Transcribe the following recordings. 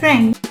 friend.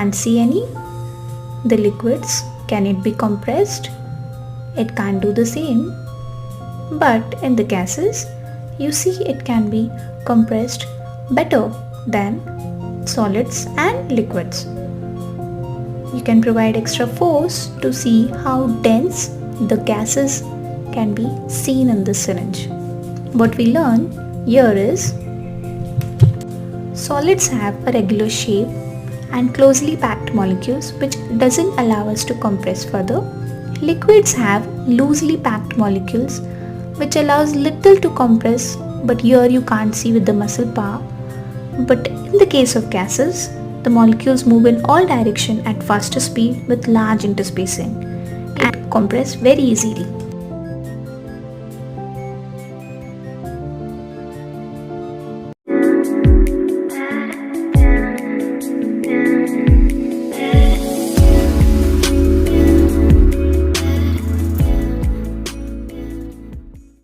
Can't see any. The liquids, can it be compressed? It can't do the same. But in the gases, you see it can be compressed better than solids and liquids. You can provide extra force to see how dense the gases can be seen in the syringe. What we learn here is solids have a regular shape and closely packed molecules which doesn't allow us to compress further. Liquids have loosely packed molecules which allows little to compress, but here you can't see with the muscle power. But in the case of gases, the molecules move in all directions at faster speed with large interspacing and compress very easily.